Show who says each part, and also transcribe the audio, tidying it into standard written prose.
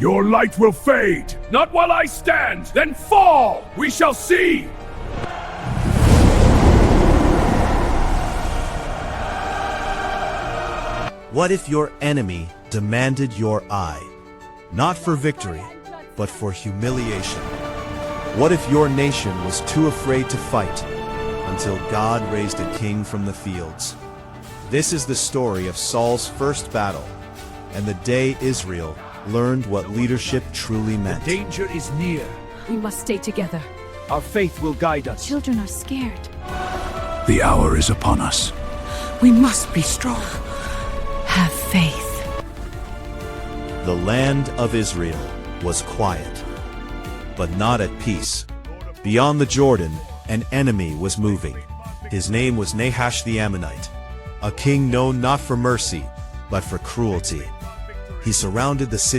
Speaker 1: Your light will fade. Not while I stand. Then fall. We shall see.
Speaker 2: What if your enemy demanded your eye? Not for victory, but for humiliation. What if your nation was too afraid to fight until God raised a king from the fields? This is the story of Saul's first battle, and the day Israel learned what leadership truly meant.
Speaker 1: Danger is near.
Speaker 3: We must stay together.
Speaker 1: Our faith will guide us.
Speaker 3: Children are scared.
Speaker 1: The hour is upon us.
Speaker 3: We must be strong. Have faith.
Speaker 2: The land of Israel was quiet, but not at peace. Beyond the Jordan, an enemy was moving. His name was Nahash the Ammonite, a king known not for mercy, but for cruelty. He surrounded the city